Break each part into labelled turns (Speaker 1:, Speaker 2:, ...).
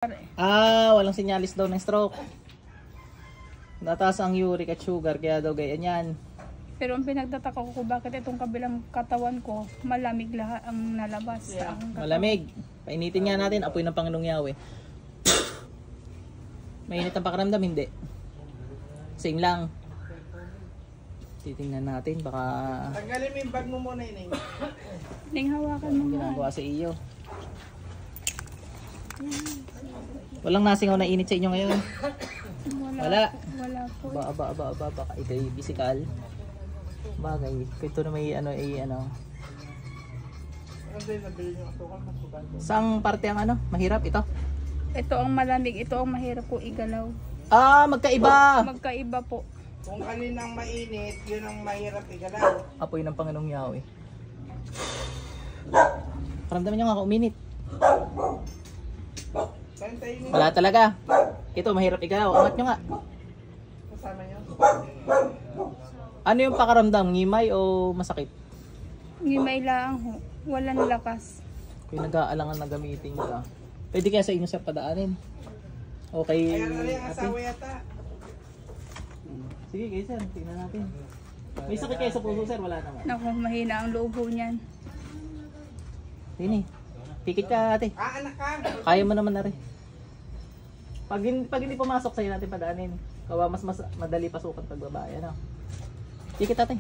Speaker 1: Walang sinyalis daw ng stroke. Nataas ang uric at sugar kaya daw ganyan yan.
Speaker 2: Pero ang pinagtataka ko bakit itong kabilang katawan ko malamig lahat ang nalabas sa aking katawan.
Speaker 1: Malamig. Painitin nga natin, apoy ng Panginoong Yahweh. Mainit ang pakiramdam, hindi. Same lang. Titingnan natin, baka...
Speaker 3: Tanggalin mo yung bag mo muna, Ining.
Speaker 2: Ning, hawakan mo nga.
Speaker 1: Ginagawa sa iyo. Walang nasingaw na init sa inyo ngayon. Wala.
Speaker 2: Wala po.
Speaker 1: Baka ikay bisikal. Bagay. Ito na may ano. Saang parte ang mahirap ito?
Speaker 2: Ito ang malamig, ito ang mahirap ko igalaw.
Speaker 1: Magkaiba.
Speaker 2: Magkaiba po.
Speaker 3: Kung kaninang mainit, yun ang mahirap igalaw.
Speaker 1: Apoy ng Panginoong Yahweh. Paramdaman nyo nga kung uminit. Wala talaga. Ito mahirap igalaw. Angat nyo nga.
Speaker 3: Kasama nyo?
Speaker 1: Ano yung pakaramdam? Ngimay o masakit?
Speaker 2: Ngimay lang ho. Walang lakas.
Speaker 1: Kung nag-aalangan na gamitin ka. Pwede kaya sa inyo sir padaanin. Okay.
Speaker 3: Kaya na rin ang asawa yata.
Speaker 1: Sige guys sir, tingnan natin. May sakit kayo sa puso sir? Wala naman.
Speaker 2: Naku, mahina ang loob ho niyan.
Speaker 1: Sini. Pikit ka ate.
Speaker 3: Anak ka!
Speaker 1: Kaya mo naman na rin. Pag hindi pumasok sa'yo natin padaanin. Kawa mas madali pasukan pag babae. Ano? Pikit ate.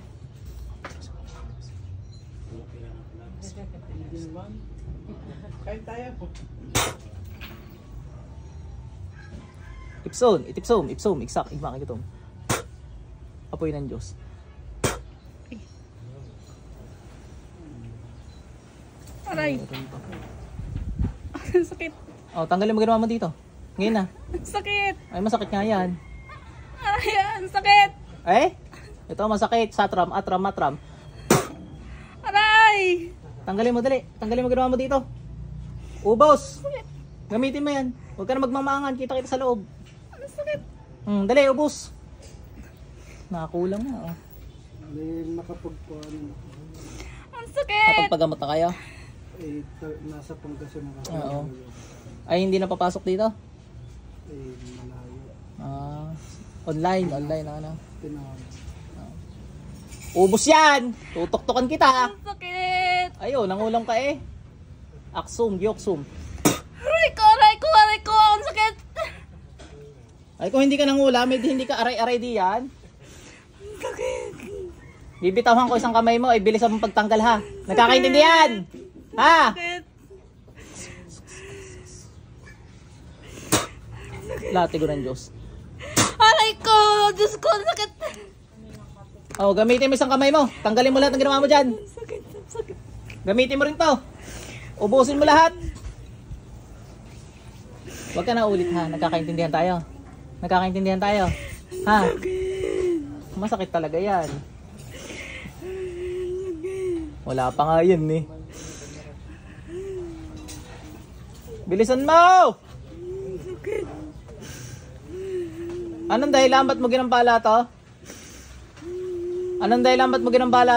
Speaker 3: Kain tayo.
Speaker 1: Ipsom, iksak, igmakik itong. Apoy ng Diyos.
Speaker 2: Aray! Ang sakit.
Speaker 1: Tanggalin mo ginawa mo dito. Ngayon na.
Speaker 2: Ang sakit.
Speaker 1: Ay, masakit nga yan.
Speaker 2: Aray, ang sakit.
Speaker 1: Ito masakit. Satram, atram.
Speaker 2: Aray!
Speaker 1: Tanggalin mo dali. Tanggalin mo ginawa mo dito. Ubos. Gamitin mo yan. Huwag ka na magmamangan. Kita sa loob.
Speaker 2: Ang sakit.
Speaker 1: Dali, ubos. Nakakulang na.
Speaker 3: Hindi makapagpuan.
Speaker 2: Ang sakit.
Speaker 1: Kapagpagamot na kayo?
Speaker 3: Nasa Pangasinan ako.
Speaker 1: Oo. Ay, hindi na papasok dito?
Speaker 3: Malayo.
Speaker 1: Online ang ano.
Speaker 3: Tinawag.
Speaker 1: Ubos yan! Tutok-tokan kita!
Speaker 2: Ang sakit.
Speaker 1: Ayo, nangulam ka eh. Aksum, gyoksum.
Speaker 2: Aray ko. Ang sakit.
Speaker 1: Ay, kung hindi ka nangulam, hindi ka aray-aray di yan.
Speaker 2: Ang sakit.
Speaker 1: Bibitawan ko isang kamay mo, ay bilis ang pagtanggal ha. Nagkakaintindihan! Ha?
Speaker 2: Sakit.
Speaker 1: Latigo ng Diyos.
Speaker 2: Aray ko. Diyos ko, ang sakit.
Speaker 1: Gamitin mo isang kamay mo. Tanggalin mo lahat ng ginawa mo dyan.
Speaker 2: Ang sakit.
Speaker 1: Gamitin mo rin to. Ubusin mo lahat. Huwag ka na ulit ha. Nagkakaintindihan tayo. Ha? Masakit talaga yan. Wala pa nga yan eh. Bilisan mo! Anong dahilan ba't mo ginambala to? Anong dahilan ba't mo ginambala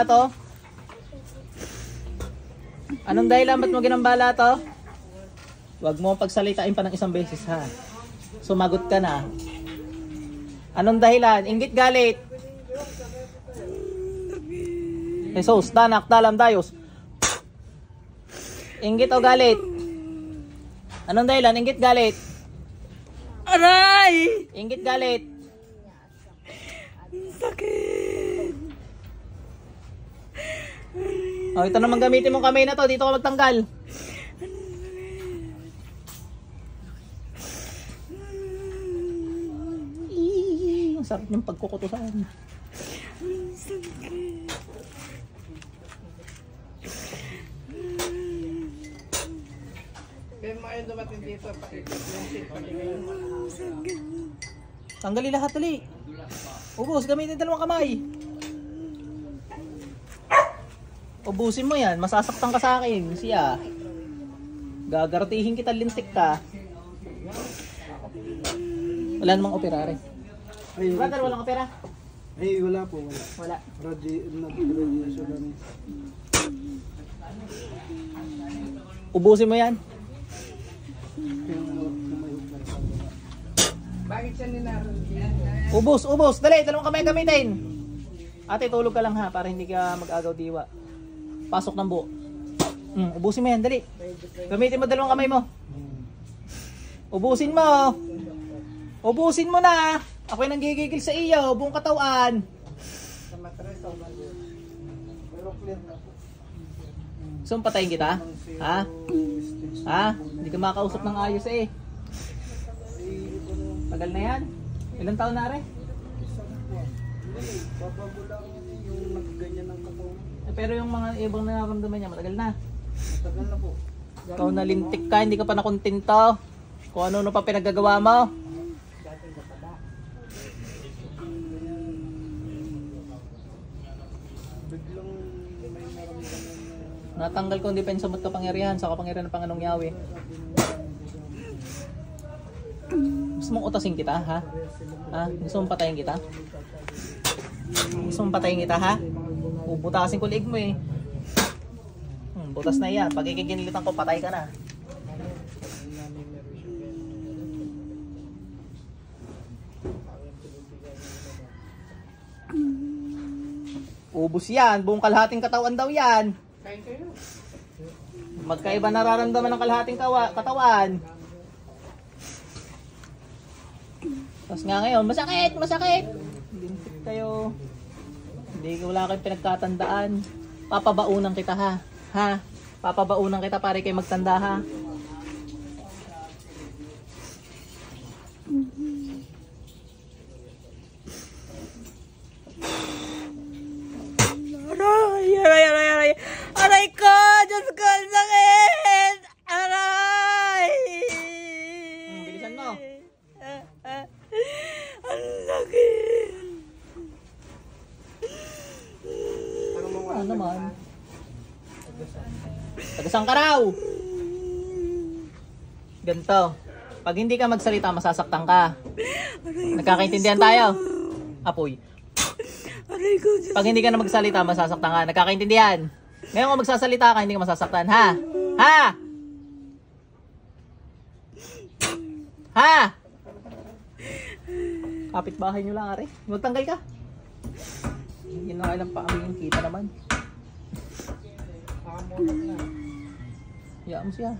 Speaker 1: to? Huwag mo pagsalitain pa ng isang beses ha. Sumagot ka na. Anong dahilan? Inggit galit. Jesus, danak, dalam, dayos. Inggit o galit? Anong dahilan? Inggit galit.
Speaker 2: Aray!
Speaker 1: Inggit galit.
Speaker 2: Sakit.
Speaker 1: Ito naman gamitin mo kamay na to. Dito ka magtanggal. Ang sarap niyong pagkukutusan.
Speaker 3: Kaya mo kayo dumating dito.
Speaker 1: Tanggali lahat tali. Ubus, gamitin dalawang kamay. Ubusin mo yan. Masasaktan ka sa akin. Siya. Gagartihin kita, lintik ka. Wala namang operare. Brother, walang opera?
Speaker 3: Ay, wala po.
Speaker 1: Wala.
Speaker 3: Radiation.
Speaker 1: Ubusin mo yan.
Speaker 3: Pangit siya ni Naron.
Speaker 1: Ubos, ubos. Dali, dalawang kamay gamitin. Ate, tulog ka lang ha, para hindi ka mag-agaw diwa. Pasok ng buo. Ubusin mo yan, dali. Gamitin mo dalawang kamay mo. Ubusin mo. Ubusin mo na. Ako'y nanggigigil sa iyo, buong katawan.
Speaker 3: Sa matres, pero clear na po.
Speaker 1: Gusto mong patayin kita? Ha? Ha? Hindi ka makausap ng ayos eh. Tagal na yan. Ilang taon na rin?
Speaker 3: Babago lang yung nagganyan ng katawan.
Speaker 1: Pero yung mga ibang nararamdaman niya, matagal na.
Speaker 3: Matagal na po.
Speaker 1: Ikaw nalintik ka, hindi ka pa nakontento. Kung ano pa pinaggagawa mo.
Speaker 3: Biglang may naramdaman na
Speaker 1: Natanggal ko ang depensa mo't kapangyarihan sa kapangyarihan ng Panginoong Yahweh. Gusto mong utasin kita, ha? Ha? Gusto mong patayin kita? Gusto mong patayin kita, ha? Bubutasin ko liig mo eh. Butas na yan. Pag ikiginilitan ko, patay ka na. Ubus yan. Buong kalahating katawan daw yan. Magkaiba nararamdaman ng kalahating katawan. Tapos nga ngayon, masakit, masakit. Lintik kayo. Hindi, wala kayong pinagkatandaan. Papabaunan kita ha. Ha? Papabaunan kita para kayo magtanda ha. Aray! Aray ko! Diyos ko! Ang sakit! Aray! Bilisan mo. Ang sakit! Ano naman? Tagasang ka raw! Ganito. Pag hindi ka magsalita, masasaktan ka. Nagkakaintindihan tayo? Apoy. Pag hindi ka na magsalita, masasaktan ka. Nagkakaintindihan? Ngayon kung magsasalita ka, hindi ka masasaktan. Ha? Ha? Ha? Kapit-bahay nyo lang, are. Magtanggal ka. Hindi na kailang paaming kita naman. Hayaan mo siya.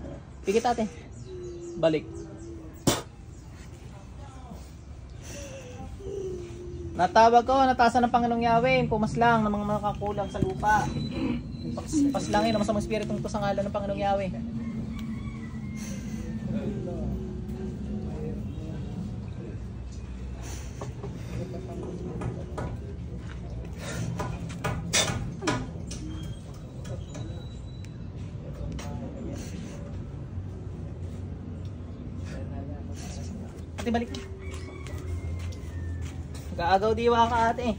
Speaker 1: Pikit ate. Balik. Natawag ko, natasan ng Panginoong Yahweh, pumaslang ng mga makakulang sa lupa. Paslangin ang masamang espiritong ito sa ngalan ng Panginoong Yahweh. Ate, balik. Gaagaw diwa ka ate.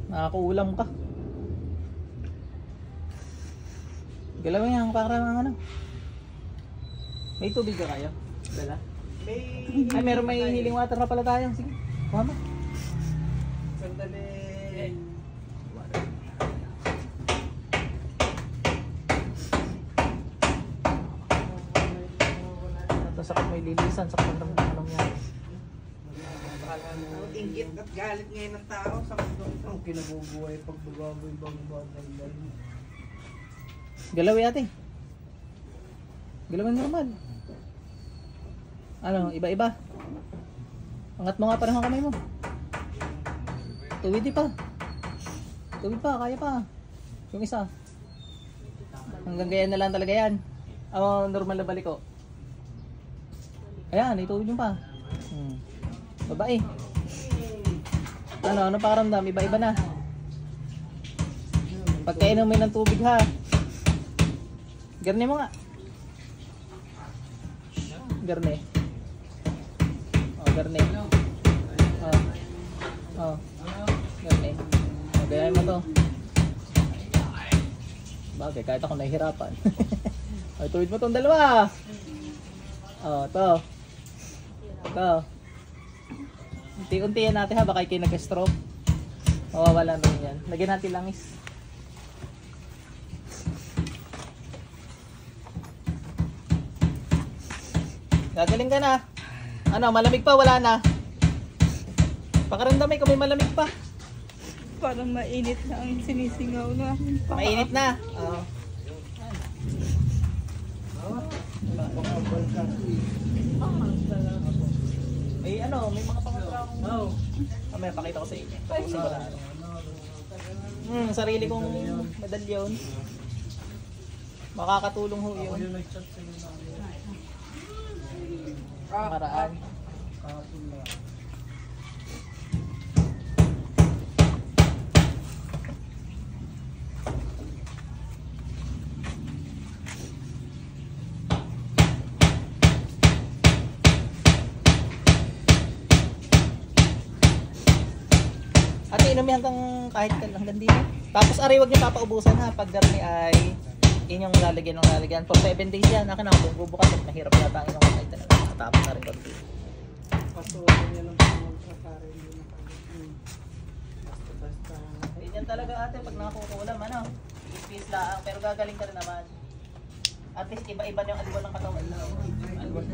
Speaker 1: Nakakuulam ka. Galawin yan para ng ano. May tubig ka kayo? Dala? Ay, meron may healing water na pala tayo. Sige, kuha mo.
Speaker 3: Sandali.
Speaker 1: Ito sakit may lilisan sa kandang tanong niya.
Speaker 3: Ang inggit at galit ngayon ng tao sa mundo ito.
Speaker 4: Ang kinabubuhay pagbabago ibang bagay.
Speaker 1: Galawi ate. Galawin normal. Ano, iba-iba. Angat mo nga parang ang kamay mo. Tuwid pa. Tuwid pa, kaya pa. Yung isa. Hanggang ganyan na lang talaga yan. Normal na balik ko. Ayan, ituwid yung pa. Babae. Ano pakiramdam? Iba-iba na. Pagkainom mo ng tubig ha. Garne mo nga. Garne. Garne. Garne. Gayahin mo to. Bagay, kahit ako nahihirapan. Tuwid mo tong dalawa. To. Unti-unti yan natin ha, baka kayo nag-stroke. Mawawalan rin yan. Lagyan natin langis. Gagaling ka na. Ano, malamig pa? Wala na. Pakaramdam kung may malamig pa.
Speaker 2: Parang mainit na ang sinisingaw na aking paa.
Speaker 1: Mainit na. Oo. May ano, may mga pangatraong. Oo. May pakita ko sa inyo. Sigurado. Sarili kong medalyon. Makakatulong ho yun.
Speaker 4: Yung nag-chat sa inyo na
Speaker 1: Maraan.
Speaker 4: kahapon na.
Speaker 1: Ate, inumin hanggang dito. Tapos ari, wag niyo papaubusan ha. Pag garni ay inyong lalagyan ng lalagyan. For 7 days yan. Akin ako bubukas at mahirap yata ang inyong kamay talaga. Matapos na rin konti.
Speaker 4: Pasukan niya lang po magkakarin din na kami. Basta-basta.
Speaker 1: Ganyan talaga ate pag nakakukulam ano. Ispis lang pero gagaling ka rin naman. At least iba-iba na yung alwan ng katawan. Alwan.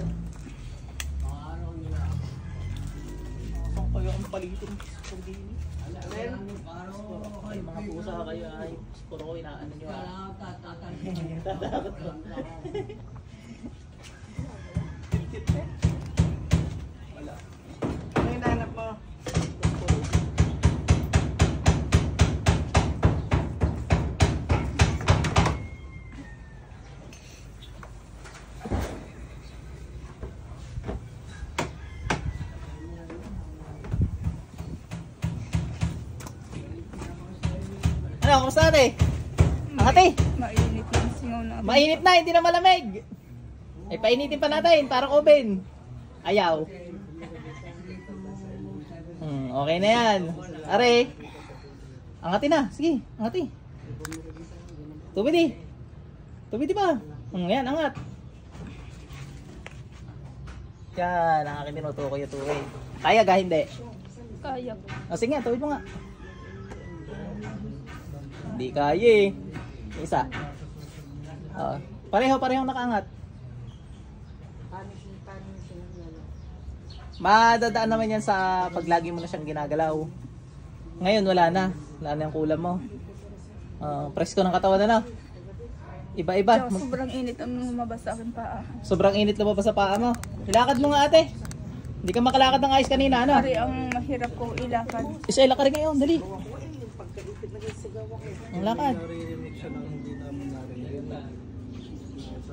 Speaker 1: Saan kayo ang palitong pagdini? Ay, mga pusa kayo ay puro ko inaano nyo ah. Tatakot ko. Wala.
Speaker 3: Ano yung nanap mo?
Speaker 1: Ano, kamusta ate? Ang ate?
Speaker 2: Mainit yung singaw na aking
Speaker 1: Mainit na, hindi na malamig. Ay, painitin pa natin, parang oven. Ayaw. Okay na yan. Are. Angati na, sige, angati. Tubid eh. Tubid ba? Yan, angat. Yan, ang akin tinutukoy yung tubig. Kaya ga, hindi?
Speaker 2: kaya.
Speaker 1: O sige nga, tubid mo nga. Hindi kaya eh. Isa. Parehong nakaangat. Madadaan naman yan sa paglagi mo na siyang ginagalaw. Ngayon wala na. Wala na yung kulam mo. Presko ng katawan na. Iba-iba.
Speaker 2: Tsaka sobrang init ang lumabas sa akin paa.
Speaker 1: Sobrang init lumabas sa paa mo. Ilakad mo nga ate. Hindi ka makalakad ng ayos kanina, ano?
Speaker 2: Pari ang mahirap kong ilakad.
Speaker 1: Isa ilakad rin ngayon, dali. Ang lakad.
Speaker 4: Naririnig siya nang hindi namin narinig.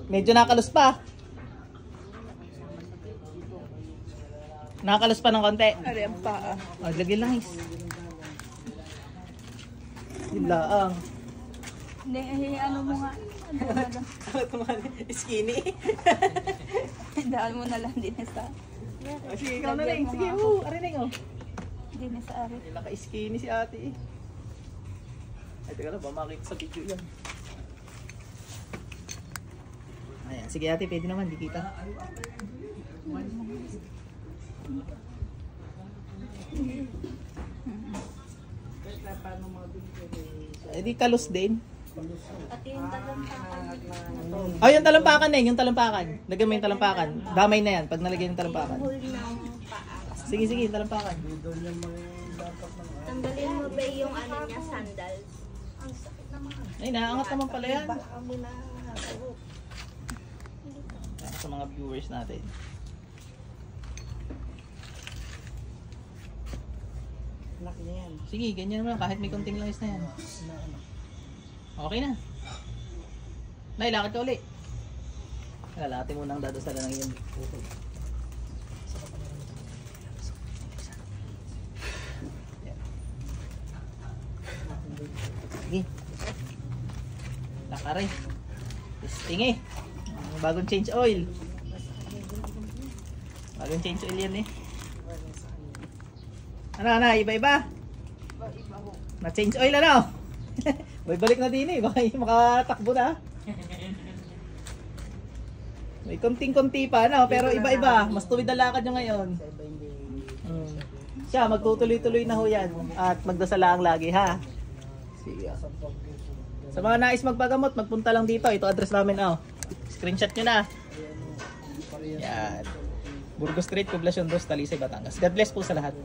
Speaker 1: Medyo nakalos pa. Nakalos pa ng konti.
Speaker 2: Pari ang paa.
Speaker 1: Lagyan lang is. Yun laang.
Speaker 2: Hindi, ano mo nga.
Speaker 1: Skinny.
Speaker 2: Daan mo na lang din sa...
Speaker 1: Sige, ikaw na rin. Sige, arinig oh.
Speaker 2: Din sa ari.
Speaker 1: Naka-skinny si ate eh. Ay, teka lang, ba makikita sa video yan. Ayan, sige ate, pwede naman, di kita. Eh di kalos din. Ay, yung talampakan eh, yung talampakan. Lagyan mo yung talampakan. Damay na yan pag nalagyan yung talampakan. Sige, sige, talampakan.
Speaker 5: Tanggalin mo ba yung ano niya, sandals?
Speaker 1: Ay, naangat naman pala yan. Sa mga viewers natin.
Speaker 3: Laki na yan.
Speaker 1: Sige, ganyan naman. Kahit may konting langis na yan. Okay na. Nailakad ka uli. Lalati mo nang dadasalan ng iyong puso. Sige. Lakari. Testing eh. Bagong change oil. Bagong change oil yan eh. Ano, iba-iba? Na-change oil ano? May balik na din eh. Baka makatakbo na. May konting-konti pa ano, pero iba-iba. Mas tuwid na lakad nyo ngayon. Siya, magtutuloy-tuloy na ho yan. At magdasal lang lagi ha. Sige. Sa mga nais magpagamot, magpunta lang dito. Ito address namin oh. Screenshot nyo na. Yan. Burgos Street, Poblacion 2, Talisay, Batangas. God bless po sa lahat.